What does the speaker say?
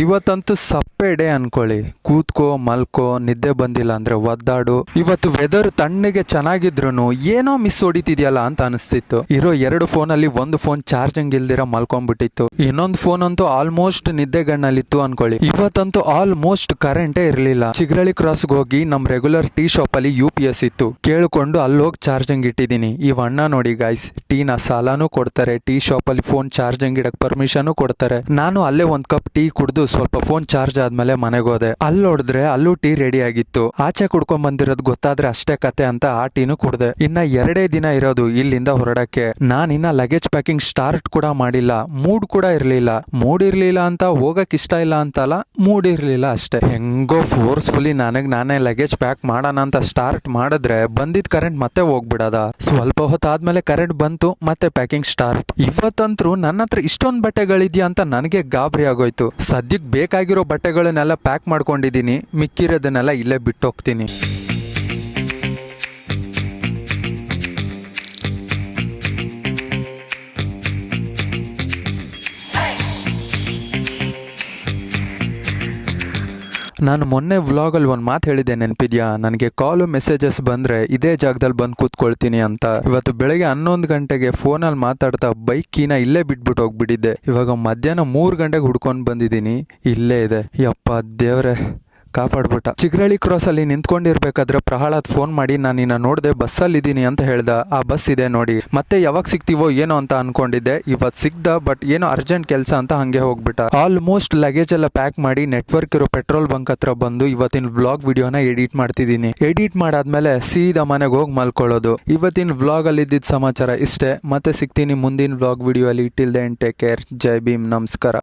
ಇವತ್ತಂತೂ ಸಪ್ಪೆ ಡೇ ಅನ್ಕೊಳ್ಳಿ. ಕೂತ್ಕೋ ಮಲ್ಕೋ, ನಿದ್ದೆ ಬಂದಿಲ್ಲ ಅಂದ್ರೆ ಒದ್ದಾಡು. ಇವತ್ತು ವೆದರ್ ತಣ್ಣಗೆ ಚೆನ್ನಾಗಿದ್ರು ಏನೋ ಮಿಸ್ ಹೊಡಿತಿದ್ಯಲ್ಲ ಅಂತ ಅನಿಸ್ತಿತ್ತು. ಇರೋ 2 ಫೋನಲ್ಲಿ ಒಂದು ಫೋನ್ ಚಾರ್ಜಿಂಗ್ ಇಲ್ದಿರ ಮಲ್ಕೊಂಡ್ಬಿಟ್ಟಿತ್ತು, ಇನ್ನೊಂದು ಫೋನ್ ಅಂತೂ ಆಲ್ಮೋಸ್ಟ್ ನಿದ್ದೆಗಣ್ಣಲ್ಲಿತ್ತು ಅನ್ಕೊಳ್ಳಿ. ಇವತ್ತಂತೂ ಆಲ್ಮೋಸ್ಟ್ ಕರೆಂಟೇ ಇರ್ಲಿಲ್ಲ. ಚಿಗರಳ್ಳಿ ಕ್ರಾಸ್ಗೆ ಹೋಗಿ ನಮ್ ರೆಗ್ಯುಲರ್ ಟೀ ಶಾಪ್ ಅಲ್ಲಿ UPS ಇತ್ತು, ಕೇಳ್ಕೊಂಡು ಅಲ್ಲೋಗಿ ಚಾರ್ಜಿಂಗ್ ಇಟ್ಟಿದ್ದೀನಿ. ಇವಣ್ಣ ನೋಡಿ ಗಾಯ್ಸ್, ಟೀನ ಸಾಲಾನು ಕೊಡ್ತಾರೆ, ಟೀ ಶಾಪ್ ಅಲ್ಲಿ ಫೋನ್ ಚಾರ್ಜಿಂಗ್ ಇಡಕ್ ಪರ್ಮಿಷನ್ ಕೊಡ್ತಾರೆ. ನಾನು ಅಲ್ಲೇ ಒಂದ್ ಕಪ್ ಟೀ ಕುಡ್ದು ಸ್ವಲ್ಪ ಫೋನ್ ಚಾರ್ಜ್ ಆದ್ಮೇಲೆ ಮನೆಗೆ ಹೋದೆ. ಅಲ್ಲಿ ನೋಡಿದ್ರೆ ಅಲ್ಲೂ ಟೀ ರೆಡಿ ಆಗಿತ್ತು. ಆಚೆ ಕುಡ್ಕೊಂಡ್ ಬಂದಿರೋದು ಗೊತ್ತಾದ್ರೆ ಅಷ್ಟೇ ಕತೆ ಅಂತ ಆ ಟೀನು ಕುಡ್ದೆ. ಇನ್ನ 2 ದಿನ ಇರೋದು ಇಲ್ಲಿಂದ ಹೊರಡಕ್ಕೆ. ನಾನಿನ್ನ ಲಗೇಜ್ ಪ್ಯಾಕಿಂಗ್ ಸ್ಟಾರ್ಟ್ ಕೂಡ ಮಾಡಿಲ್ಲ, ಮೂಡ್ ಕೂಡ ಇರ್ಲಿಲ್ಲ. ಮೂಡ್ ಇರ್ಲಿಲ್ಲ ಅಂತ ಹೋಗಕ್ ಇಷ್ಟ ಇಲ್ಲ ಅಂತಲ್ಲ, ಮೂಡ್ ಇರ್ಲಿಲ್ಲ ಅಷ್ಟೇ. ಹೆಂಗೋ ಫೋರ್ಸ್ಫುಲಿ ನಾನೇ ಲಗೇಜ್ ಪ್ಯಾಕ್ ಮಾಡೋಣ ಅಂತ ಸ್ಟಾರ್ಟ್ ಮಾಡಿದ್ರೆ ಬಂದಿದ್ ಕರೆಂಟ್ ಮತ್ತೆ ಹೋಗ್ಬಿಡದ. ಸ್ವಲ್ಪ ಹೊತ್ತಾದ್ಮೇಲೆ ಕರೆಂಟ್ ಬಂತು, ಮತ್ತೆ ಪ್ಯಾಕಿಂಗ್ ಸ್ಟಾರ್ಟ್. ಇವತ್ತಂತ್ರು ನನ್ನ ಹತ್ರ ಇಷ್ಟೊಂದು ಬಟ್ಟೆಗಳಿದ್ಯಾ ಅಂತ ನನಗೆ ಗಾಬರಿ ಆಗೋಯ್ತು. ಸದ್ಯಕ್ಕೆ ಬೇಕಾಗಿರೋ ಬಟ್ಟೆಗಳನ್ನೆಲ್ಲ ಪ್ಯಾಕ್ ಮಾಡ್ಕೊಂಡಿದ್ದೀನಿ, ಮಿಕ್ಕಿರೋದನ್ನೆಲ್ಲ ಇಲ್ಲೇ ಬಿಟ್ಟು ಹೋಗ್ತೀನಿ. ನಾನು ಮೊನ್ನೆ ವ್ಲಾಗಲ್ಲಿ ಒಂದು ಮಾತು ಹೇಳಿದ್ದೆ, ನೆನಪಿದ್ಯಾ? ನನಗೆ ಕಾಲು ಮೆಸೇಜಸ್ ಬಂದರೆ ಇದೇ ಜಾಗದಲ್ಲಿ ಬಂದು ಕೂತ್ಕೊಳ್ತೀನಿ ಅಂತ. ಇವತ್ತು ಬೆಳಗ್ಗೆ 11 ಗಂಟೆಗೆ ಫೋನಲ್ಲಿ ಮಾತಾಡ್ತಾ ಬೈಕ್ ಕೀನ ಇಲ್ಲೇ ಬಿಟ್ಬಿಟ್ಟು ಹೋಗ್ಬಿಟ್ಟಿದ್ದೆ. ಇವಾಗ ಮಧ್ಯಾಹ್ನ 3 ಗಂಟೆಗೆ ಹುಡ್ಕೊಂಡು ಬಂದಿದ್ದೀನಿ, ಇಲ್ಲೇ ಇದೆ. ಯಪ್ಪ ದೇವ್ರೆ, ಕಾಪಾಡ್ಬಿಟ್ಟ. ಚಿಗರಳ್ಳಿ ಕ್ರಾಸ್ ಅಲ್ಲಿ ನಿಂತ್ಕೊಂಡಿರ್ಬೇಕಾದ್ರೆ ಪ್ರಹ್ಲಾದ್ ಫೋನ್ ಮಾಡಿ ನಾನು ನಿನ್ನ ನೋಡ್ದೆ, ಬಸ್ಸಲ್ಲಿ ಇದ್ದೀನಿ ಅಂತ ಹೇಳ್ದ. ಆ ಬಸ್ ಇದೆ ನೋಡಿ. ಮತ್ತೆ ಯಾವಾಗ ಸಿಗ್ತೀವೋ ಏನೋ ಅಂತ ಅನ್ಕೊಂಡಿದ್ದೆ, ಇವತ್ತು ಸಿಗ್ದ. ಬಟ್ ಏನೋ ಅರ್ಜೆಂಟ್ ಕೆಲಸ ಅಂತ ಹಂಗೆ ಹೋಗ್ಬಿಟ್ಟ. ಆಲ್ಮೋಸ್ಟ್ ಲಗೇಜ್ ಎಲ್ಲ ಪ್ಯಾಕ್ ಮಾಡಿ ನೆಟ್ವರ್ಕ್ ಇರೋ ಪೆಟ್ರೋಲ್ ಬಂಕ್ ಹತ್ರ ಬಂದು ಇವತ್ತಿನ ವ್ಲಾಗ್ ವಿಡಿಯೋನ ಎಡಿಟ್ ಮಾಡ್ತಿದ್ದೀನಿ. ಎಡಿಟ್ ಮಾಡಾದ್ಮೇಲೆ ಸೀದಾ ಮನೆಗೆ ಹೋಗಿ ಮಲ್ಕೊಳ್ಳೋದು. ಇವತ್ತಿನ ವ್ಲಾಗ್ ಅಲ್ಲಿ ಇದ್ದಿದ್ದ ಸಮಾಚಾರ ಇಷ್ಟೇ. ಮತ್ತೆ ಸಿಗ್ತೀನಿ ಮುಂದಿನ ವ್ಲಾಗ್ ವಿಡಿಯೋ ಅಲ್ಲಿ. Till then take care. ಜೈ ಭೀಮ್, ನಮಸ್ಕಾರ.